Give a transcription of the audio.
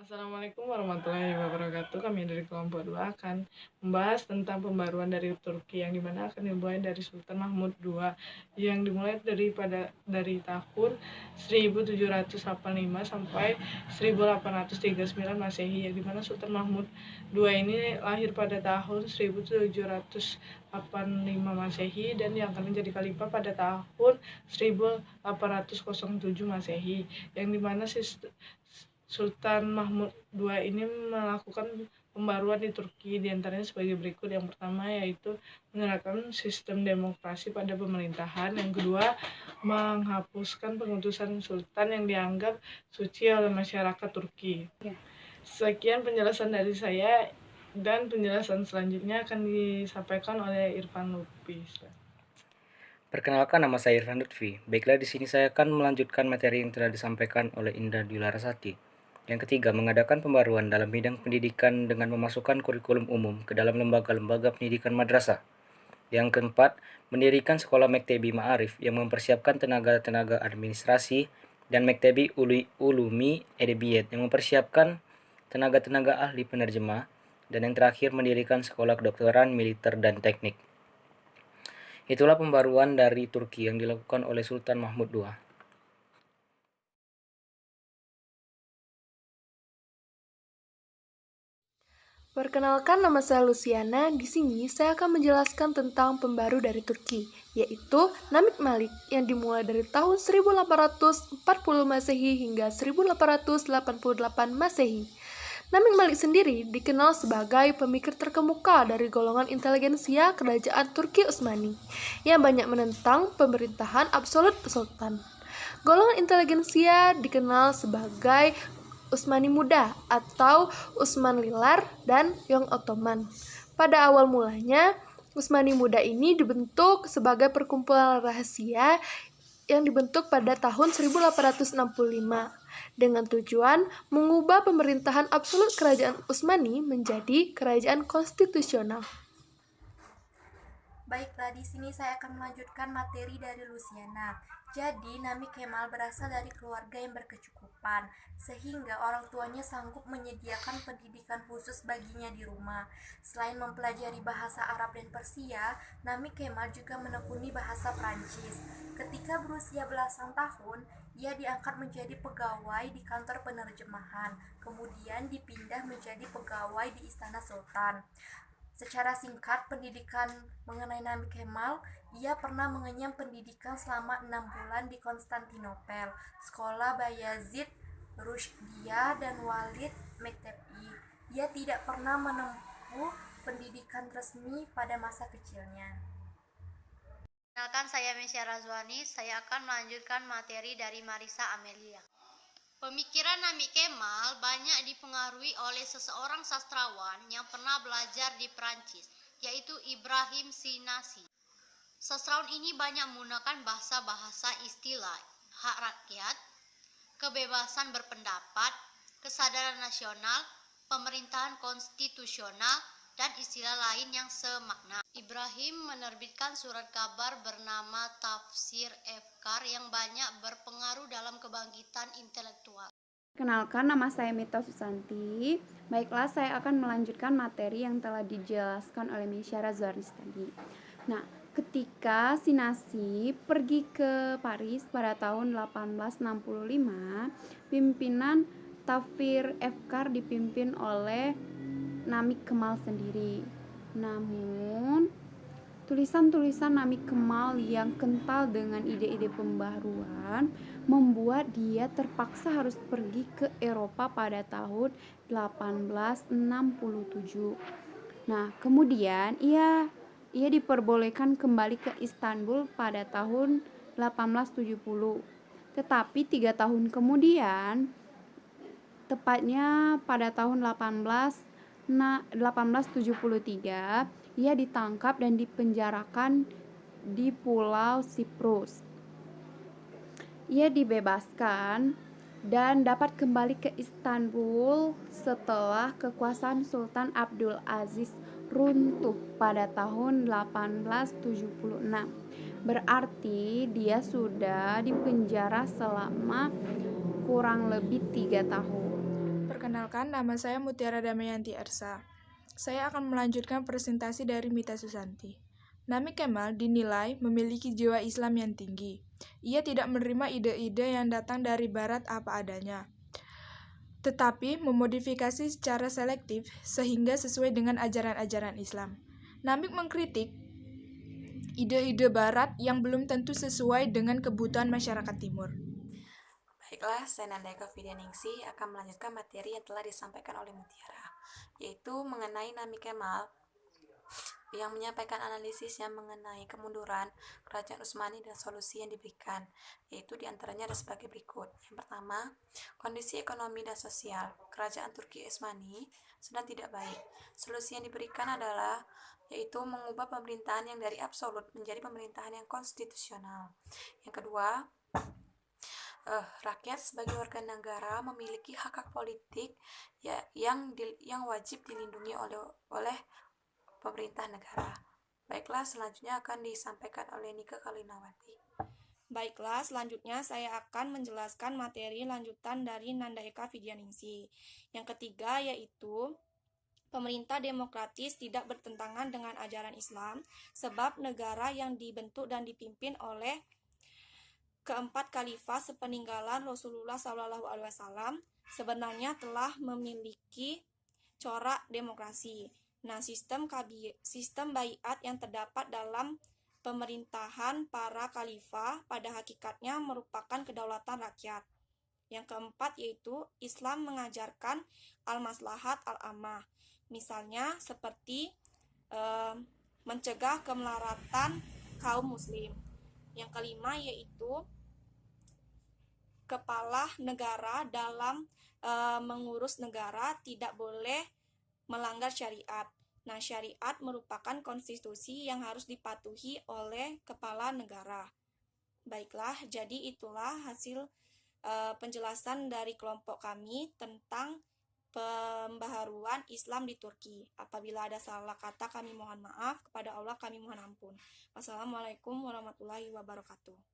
Assalamualaikum warahmatullahi wabarakatuh. Kami dari kelompok 2 akan membahas tentang pembaruan dari Turki yang dimana akan dimulai dari Sultan Mahmud II yang dimulai dari tahun 1785 sampai 1839 Masehi, yang dimana Sultan Mahmud II ini lahir pada tahun 1785 Masehi dan yang akan menjadi khalifah pada tahun 1807 Masehi, yang dimana Sultan Mahmud II ini melakukan pembaruan di Turki diantaranya sebagai berikut. Yang pertama yaitu menerapkan sistem demokrasi pada pemerintahan. Yang kedua, menghapuskan pengutusan sultan yang dianggap suci oleh masyarakat Turki. Sekian penjelasan dari saya dan penjelasan selanjutnya akan disampaikan oleh Irfan Lubis. Perkenalkan, nama saya Irfan Lutfi. Baiklah, di sini saya akan melanjutkan materi yang telah disampaikan oleh Indah Dwi Larasati. Yang ketiga, mengadakan pembaruan dalam bidang pendidikan dengan memasukkan kurikulum umum ke dalam lembaga-lembaga pendidikan madrasah. Yang keempat, mendirikan sekolah Mektebi Ma'arif yang mempersiapkan tenaga-tenaga administrasi dan Mektebi Ulumi Edebiyat yang mempersiapkan tenaga-tenaga ahli penerjemah. Dan yang terakhir, mendirikan sekolah kedokteran, militer, dan teknik. Itulah pembaruan dari Turki yang dilakukan oleh Sultan Mahmud II. Perkenalkan, nama saya Luciana. Di sini saya akan menjelaskan tentang pembaru dari Turki, yaitu Namik Malik yang dimulai dari tahun 1840 Masehi hingga 1888 Masehi. Namik Malik sendiri dikenal sebagai pemikir terkemuka dari golongan inteligensia kerajaan Turki Utsmani yang banyak menentang pemerintahan absolut sultan. Golongan inteligensia dikenal sebagai Utsmani Muda atau Utsman Lilar dan Young Ottoman. Pada awal mulanya, Utsmani Muda ini dibentuk sebagai perkumpulan rahasia yang dibentuk pada tahun 1865 dengan tujuan mengubah pemerintahan absolut kerajaan Utsmani menjadi kerajaan konstitusional. Baiklah, di sini saya akan melanjutkan materi dari Luciana. Jadi, Nami Kemal berasal dari keluarga yang berkecukupan, sehingga orang tuanya sanggup menyediakan pendidikan khusus baginya di rumah. Selain mempelajari bahasa Arab dan Persia, Nami Kemal juga menekuni bahasa Prancis. Ketika berusia belasan tahun, ia diangkat menjadi pegawai di kantor penerjemahan, kemudian dipindah menjadi pegawai di Istana Sultan. Secara singkat pendidikan mengenai Nabi Kemal, ia pernah mengenyam pendidikan selama 6 bulan di Konstantinopel, sekolah Bayazid, Rushdiya, dan Walid Mektebi. Ia tidak pernah menempuh pendidikan resmi pada masa kecilnya. Kenalkan, saya Mesya Razwani. Saya akan melanjutkan materi dari Marisa Amelia. Pemikiran Namik Kemal banyak dipengaruhi oleh seseorang sastrawan yang pernah belajar di Prancis, yaitu Ibrahim Sinasi. Sastrawan ini banyak menggunakan bahasa-bahasa istilah hak rakyat, kebebasan berpendapat, kesadaran nasional, pemerintahan konstitusional, dan istilah lain yang semakna. Ibrahim menerbitkan surat kabar bernama Tafsir Efkar yang banyak berpengaruh dalam kebangkitan intelektual. Kenalkan, nama saya Mita Susanti. Baiklah, saya akan melanjutkan materi yang telah dijelaskan oleh Mesya Razwani tadi. Nah, ketika Sinasi pergi ke Paris pada tahun 1865, pimpinan Tafsir Efkar dipimpin oleh Namik Kemal sendiri. Namun, tulisan-tulisan Namik Kemal yang kental dengan ide-ide pembaruan membuat dia terpaksa harus pergi ke Eropa pada tahun 1867. Nah, kemudian ia diperbolehkan kembali ke Istanbul pada tahun 1870. Tetapi 3 tahun kemudian, tepatnya pada tahun 1873, ia ditangkap dan dipenjarakan di Pulau Siprus. Ia dibebaskan dan dapat kembali ke Istanbul setelah kekuasaan Sultan Abdul Aziz runtuh pada tahun 1876. Berarti dia sudah dipenjara selama kurang lebih 3 tahun. Perkenalkan, nama saya Mutiara Damayanti Ersa. Saya akan melanjutkan presentasi dari Mita Susanti. Namik Kemal dinilai memiliki jiwa Islam yang tinggi. Ia tidak menerima ide-ide yang datang dari Barat apa adanya, tetapi memodifikasi secara selektif sehingga sesuai dengan ajaran-ajaran Islam. Namik mengkritik ide-ide Barat yang belum tentu sesuai dengan kebutuhan masyarakat Timur. Baiklah, saya Nanda Eka Fidianingsih akan melanjutkan materi yang telah disampaikan oleh Mutiara, yaitu mengenai Namik Kemal yang menyampaikan analisisnya mengenai kemunduran Kerajaan Utsmani dan solusi yang diberikan, yaitu diantaranya ada sebagai berikut. Yang pertama, kondisi ekonomi dan sosial Kerajaan Turki Utsmani sedang tidak baik. Solusi yang diberikan adalah yaitu mengubah pemerintahan yang dari absolut menjadi pemerintahan yang konstitusional. Yang kedua, rakyat sebagai warga negara memiliki hak-hak politik yang wajib dilindungi oleh pemerintah negara. Baiklah, selanjutnya akan disampaikan oleh Nika Kalinawati. Baiklah, selanjutnya saya akan menjelaskan materi lanjutan dari Nanda Eka Fidianingsih. Yang ketiga yaitu pemerintah demokratis tidak bertentangan dengan ajaran Islam, sebab negara yang dibentuk dan dipimpin oleh keempat khalifah sepeninggalan Rasulullah SAW sebenarnya telah memiliki corak demokrasi. Nah, sistem baiat yang terdapat dalam pemerintahan para khalifah pada hakikatnya merupakan kedaulatan rakyat. Yang keempat yaitu Islam mengajarkan al-maslahat al-ammah. Misalnya seperti mencegah kemelaratan kaum muslim. Yang kelima yaitu kepala negara dalam mengurus negara tidak boleh melanggar syariat. Nah, syariat merupakan konstitusi yang harus dipatuhi oleh kepala negara. Baiklah, jadi itulah hasil penjelasan dari kelompok kami tentang pembaharuan Islam di Turki. Apabila ada salah kata kami mohon maaf, kepada Allah kami mohon ampun. Wassalamualaikum warahmatullahi wabarakatuh.